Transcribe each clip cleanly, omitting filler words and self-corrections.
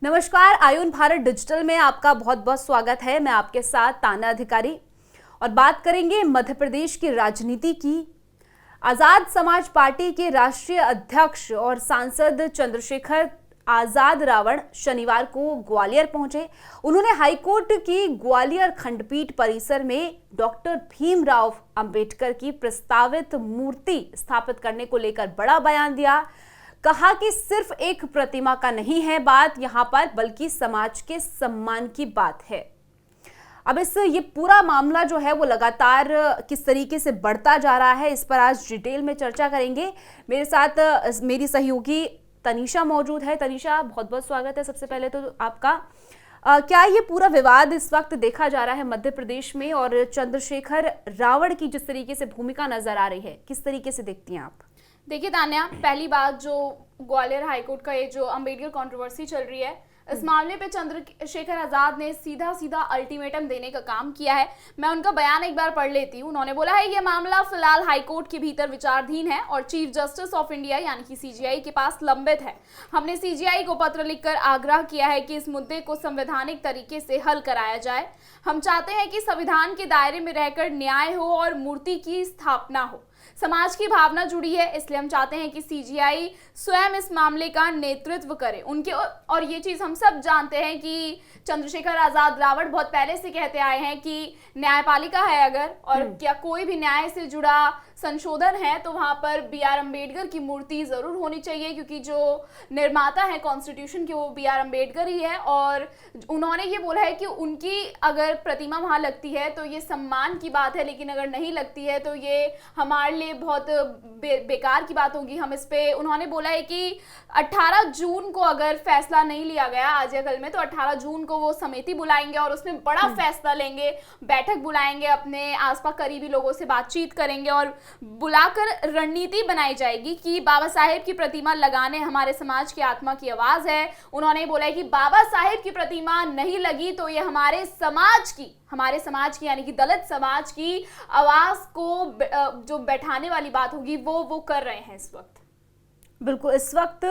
नमस्कार, आयुन भारत डिजिटल में आपका बहुत बहुत स्वागत है। मैं आपके साथ ताना अधिकारी और बात करेंगे मध्य प्रदेश की राजनीति की। आजाद समाज पार्टी के राष्ट्रीय अध्यक्ष और सांसद चंद्रशेखर आजाद रावण शनिवार को ग्वालियर पहुंचे। उन्होंने हाईकोर्ट की ग्वालियर खंडपीठ परिसर में डॉक्टर भीमराव अंबेडकर की प्रस्तावित मूर्ति स्थापित करने को लेकर बड़ा बयान दिया। कहा कि सिर्फ एक प्रतिमा का नहीं है बात यहाँ पर, बल्कि समाज के सम्मान की बात है। अब ये पूरा मामला जो है वो लगातार किस तरीके से बढ़ता जा रहा है, इस पर आज डिटेल में चर्चा करेंगे। मेरे साथ मेरी सहयोगी तनीषा मौजूद है। तनीषा, बहुत बहुत स्वागत है सबसे पहले तो आपका। क्या ये पूरा विवाद इस वक्त देखा जा रहा है मध्य प्रदेश में, और चंद्रशेखर रावण की जिस तरीके से भूमिका नजर आ रही है, किस तरीके से देखती हैं आप? देखिए तान्या, पहली बात जो ग्वालियर हाईकोर्ट का ये जो अंबेडकर कंट्रोवर्सी चल रही है, इस मामले पे चंद्रशेखर आजाद ने सीधा सीधा अल्टीमेटम देने का काम किया है। मैं उनका बयान एक बार पढ़ लेती हूँ। उन्होंने बोला है ये मामला फिलहाल हाईकोर्ट के भीतर विचाराधीन है और चीफ जस्टिस ऑफ इंडिया यानी कि सीजीआई के पास लंबित है। हमने सीजीआई को पत्र लिखकर आग्रह किया है कि इस मुद्दे को संवैधानिक तरीके से हल कराया जाए। हम चाहते हैं कि संविधान के दायरे में रहकर न्याय हो और मूर्ति की स्थापना हो। समाज की भावना जुड़ी है, इसलिए हम चाहते हैं कि सीजीआई स्वयं इस मामले का नेतृत्व करे। उनके और ये चीज हम सब जानते हैं कि चंद्रशेखर आजाद रावण बहुत पहले से कहते आए हैं कि न्यायपालिका है अगर, और क्या कोई भी न्याय से जुड़ा संशोधन है तो वहां पर बी.आर. अम्बेडकर की मूर्ति जरूर होनी चाहिए, क्योंकि जो निर्माता है कॉन्स्टिट्यूशन के वो बी.आर. अम्बेडकर ही है। और उन्होंने ये बोला है कि उनकी अगर प्रतिमा वहां लगती है तो ये सम्मान की बात है, लेकिन अगर नहीं लगती है तो ये हमारे लिए बहुत बेकार की बात होगी। हम इस पे उन्होंने बोला है कि 18 जून को अगर फैसला नहीं लिया गया आज या कल में, तो 18 जून को वो समिति बुलाएंगे और उसमें बड़ा फैसला लेंगे, बैठक बुलाएंगे, अपने आसपास करीबी लोगों से बातचीत करेंगे और बुलाकर रणनीति बनाई जाएगी कि बाबा साहेब की प्रतिमा लगाने हमारे समाज की आत्मा की आवाज है। उन्होंने बोला है कि बाबा साहेब की प्रतिमा नहीं लगी तो ये हमारे समाज की यानी कि दलित समाज की आवाज को जो बैठाने वाली बात होगी वो कर रहे हैं इस वक्त। बिल्कुल, इस वक्त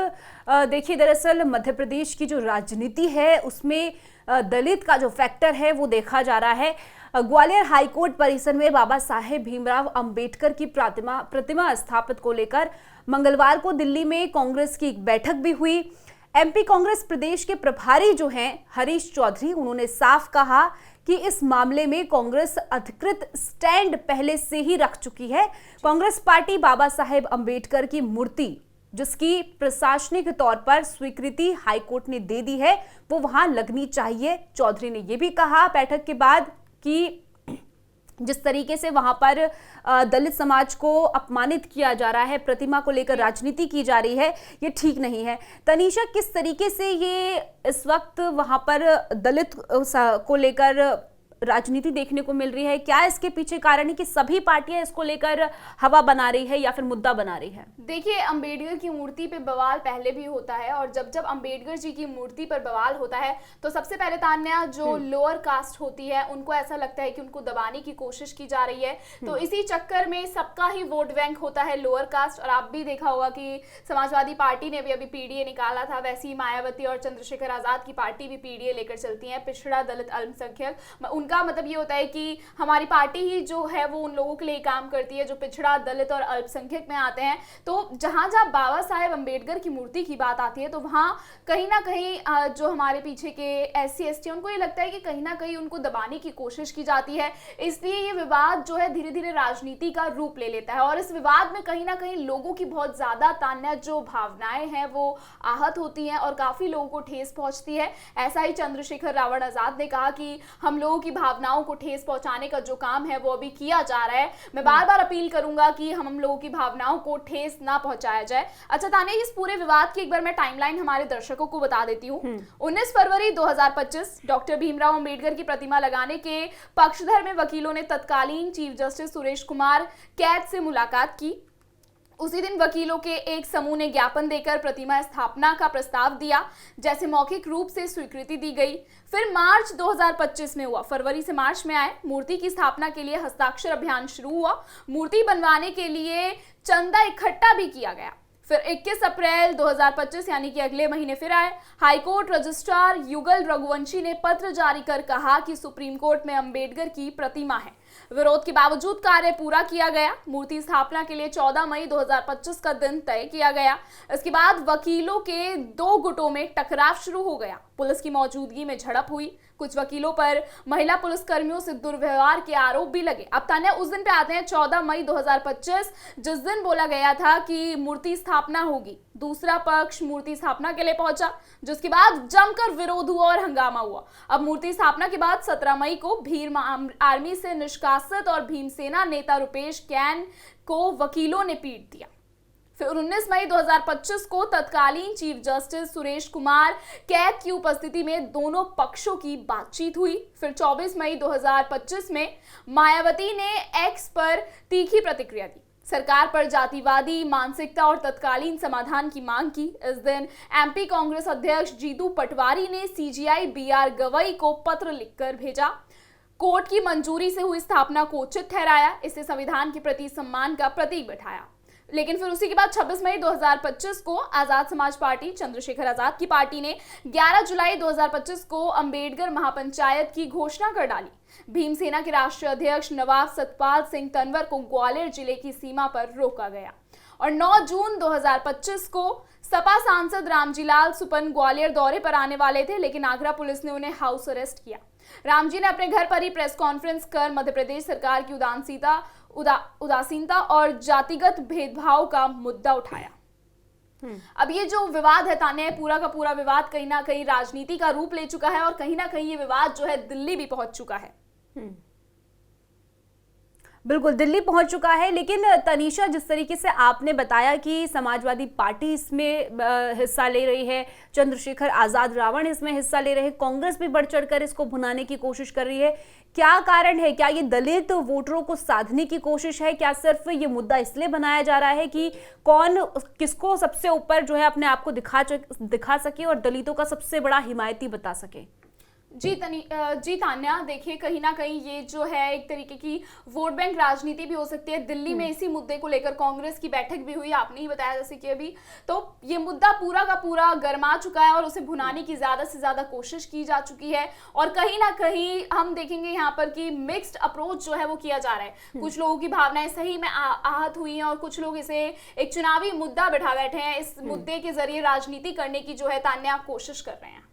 देखिए, दरअसल मध्य प्रदेश की जो राजनीति है उसमें दलित का जो फैक्टर है वो देखा जा रहा है। ग्वालियर हाईकोर्ट परिसर में बाबा साहेब भीमराव अंबेडकर की प्रतिमा स्थापित को लेकर मंगलवार को दिल्ली में कांग्रेस की एक बैठक भी हुई। एमपी कांग्रेस प्रदेश के प्रभारी जो हैं हरीश चौधरी, उन्होंने साफ कहा कि इस मामले में कांग्रेस अधिकृत स्टैंड पहले से ही रख चुकी है। कांग्रेस पार्टी बाबा साहेब अंबेडकर की मूर्ति, जिसकी प्रशासनिक तौर पर स्वीकृति हाईकोर्ट ने दे दी है, वो वहां लगनी चाहिए। चौधरी ने यह भी कहा बैठक के बाद कि जिस तरीके से वहां पर दलित समाज को अपमानित किया जा रहा है, प्रतिमा को लेकर राजनीति की जा रही है, ये ठीक नहीं है। तनीषा, किस तरीके से ये इस वक्त वहां पर दलित को लेकर राजनीति देखने को मिल रही है? क्या इसके पीछे कारण है कि सभी पार्टियां इसको लेकर हवा बना रही है या फिर मुद्दा बना रही है? देखिए, अंबेडकर की मूर्ति पे बवाल पहले भी होता है, और जब जब अंबेडकर जी की मूर्ति पर बवाल होता है तो सबसे पहले तान्या जो लोअर कास्ट होती है उनको ऐसा लगता है कि उनको दबाने की कोशिश की जा रही है। तो इसी चक्कर में सबका ही वोट बैंक होता है लोअर कास्ट। और आप भी देखा होगा कि समाजवादी पार्टी ने भी अभी पीडीए निकाला था, वैसे ही मायावती और चंद्रशेखर आजाद की पार्टी भी पीडीए लेकर चलती है, पिछड़ा दलित अल्पसंख्यक। का मतलब ये होता है कि हमारी पार्टी ही जो है वो उन लोगों के लिए काम करती है जो पिछड़ा दलित और अल्पसंख्यक में आते हैं। तो जहां जहां बाबा साहेब अंबेडकर की मूर्ति की बात आती है तो वहां कहीं ना कहीं जो हमारे पीछे के एससी एसटी, उनको ये लगता है कि कहीं ना कहीं उनको दबाने की कोशिश की जाती है। इसलिए ये विवाद जो है धीरे धीरे राजनीति का रूप ले लेता है, और इस विवाद में कहीं ना कहीं लोगों की बहुत ज्यादा तान्या जो भावनाएं हैं वो आहत होती हैं और काफी लोगों को ठेस पहुंचती है। ऐसा ही चंद्रशेखर रावण आजाद ने कहा कि हम लोगों की भावनाओं को ठेस पहुंचाने का जो काम है वो अभी किया जा रहा है। मैं बार बार अपील करूंगा कि हम लोगों की भावनाओं को ठेस ना पहुंचाया जाए। अच्छा तान्या, इस पूरे विवाद की एक बार मैं टाइमलाइन हमारे दर्शकों को बता देती हूँ। 19 फरवरी 2025 डॉक्टर भीमराव अंबेडकर की प्रतिमा लगाने के पक्षधर में वकीलों ने तत्कालीन चीफ जस्टिस सुरेश कुमार कैद से मुलाकात की। उसी दिन वकीलों के एक समूह ने ज्ञापन देकर प्रतिमा स्थापना का प्रस्ताव दिया, जैसे मौखिक रूप से स्वीकृति दी गई। फिर मार्च 2025 में हुआ, फरवरी से मार्च में आए, मूर्ति की स्थापना के लिए हस्ताक्षर अभियान शुरू हुआ। मूर्ति बनवाने के लिए चंदा इकट्ठा भी किया गया। फिर 21 अप्रैल 2025 यानी कि अगले महीने फिर आए। हाईकोर्ट रजिस्ट्रार युगल रघुवंशी ने पत्र जारी कर कहा कि सुप्रीम कोर्ट में अंबेडकर की प्रतिमा है। विरोध के बावजूद कार्य पूरा किया गया। मूर्ति स्थापना के लिए 14 मई 2025 का दिन तय किया गया। इसके बाद वकीलों के दो गुटों में टकराव शुरू हो गया। पुलिस की मौजूदगी में झड़प हुई। कुछ वकीलों पर महिला पुलिसकर्मियों से दुर्व्यवहार के आरोप भी लगे। अब तान्या उस दिन पे आते हैं 14 मई 2025, जिस दिन बोला गया था कि मूर्ति स्थापना होगी। दूसरा पक्ष मूर्ति स्थापना के लिए पहुंचा, जिसके बाद जमकर विरोध हुआ और हंगामा हुआ। अब मूर्ति स्थापना के बाद 17 मई को भीम आर्मी से निष्कासित और भीमसेना नेता रुपेश कैन को वकीलों ने पीट दिया। फिर 19 मई 2025 को तत्कालीन chief justice Suresh Kumar CAG की उपस्थिति में दोनों पक्षों की बातचीत हुई। फिर 24 मई 2025 में मायावती ने एक्स पर तीखी प्रतिक्रिया दी, सरकार पर जातिवादी मानसिकता और तत्कालीन समाधान की मांग की। इस दिन एमपी कांग्रेस अध्यक्ष जीतू पटवारी ने सीजीआई बीआर गवई को पत्र लिखकर भेजा। कोर्ट की मंजूरी से हुई स्थापना को उचित ठहराया, इसे संविधान के प्रति सम्मान का प्रतीक बैठाया। लेकिन फिर उसी के बाद 26 मई 2025 को आजाद समाज पार्टी, चंद्रशेखर आजाद की पार्टी ने 11 जुलाई 2025 को अंबेडकर महापंचायत की घोषणा कर डाली। भीमसेना के राष्ट्रीय अध्यक्ष नवाब सतपाल सिंह तंवर को ग्वालियर जिले की सीमा पर रोका गया और 9 जून 2025 को सपा सांसद रामजीलाल सुपन ग्वालियर दौरे पर आने वाले थे, लेकिन आगरा पुलिस ने उन्हें हाउस अरेस्ट किया। रामजी ने अपने घर पर ही प्रेस कॉन्फ्रेंस कर मध्य प्रदेश सरकार की उदासीनता और जातिगत भेदभाव का मुद्दा उठाया। अब ये जो विवाद है तान्या, पूरा का पूरा विवाद कहीं ना कहीं राजनीति का रूप ले चुका है और कहीं ना कहीं ये विवाद जो है दिल्ली भी पहुंच चुका है। बिल्कुल दिल्ली पहुंच चुका है। लेकिन तनीषा, जिस तरीके से आपने बताया कि समाजवादी पार्टी इसमें हिस्सा ले रही है, चंद्रशेखर आजाद रावण इसमें हिस्सा ले रहे हैं, कांग्रेस भी बढ़ चढ़कर इसको भुनाने की कोशिश कर रही है, क्या कारण है? क्या ये दलित वोटरों को साधने की कोशिश है? क्या सिर्फ ये मुद्दा इसलिए बनाया जा रहा है कि कौन किसको सबसे ऊपर जो है अपने आप को दिखा सके और दलितों का सबसे बड़ा हिमायती बता सके? जी तान्या, देखिए कहीं ना कहीं ये जो है एक तरीके की वोट बैंक राजनीति भी हो सकती है। दिल्ली में इसी मुद्दे को लेकर कांग्रेस की बैठक भी हुई, आपने ही बताया जैसे कि अभी, तो ये मुद्दा पूरा का पूरा गर्मा चुका है और उसे भुनाने की ज्यादा से ज्यादा कोशिश की जा चुकी है। और कहीं ना कहीं हम देखेंगे यहाँ पर कि मिक्स्ड अप्रोच जो है वो किया जा रहा है। कुछ लोगों की भावनाएं सही में आहत हुई हैं और कुछ लोग इसे एक चुनावी मुद्दा बैठा बैठे हैं। इस मुद्दे के जरिए राजनीति करने की जो है तान्या कोशिश कर रहे हैं।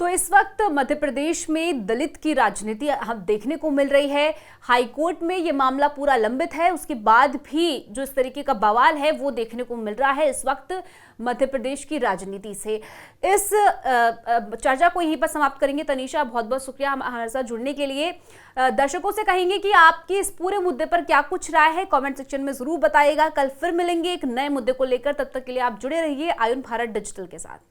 तो इस वक्त मध्य प्रदेश में दलित की राजनीति हम देखने को मिल रही है। हाईकोर्ट में ये मामला पूरा लंबित है, उसके बाद भी जो इस तरीके का बवाल है वो देखने को मिल रहा है इस वक्त मध्य प्रदेश की राजनीति से। इस चर्चा को यहीं पर समाप्त करेंगे। तनीषा, बहुत बहुत शुक्रिया हमारे साथ जुड़ने के लिए। दर्शकों से कहेंगे कि आपकी इस पूरे मुद्दे पर क्या कुछ राय है, कमेंट सेक्शन में जरूर बताइएगा। कल फिर मिलेंगे एक नए मुद्दे को लेकर, तब तक के लिए आप जुड़े रहिए आयुन भारत डिजिटल के साथ।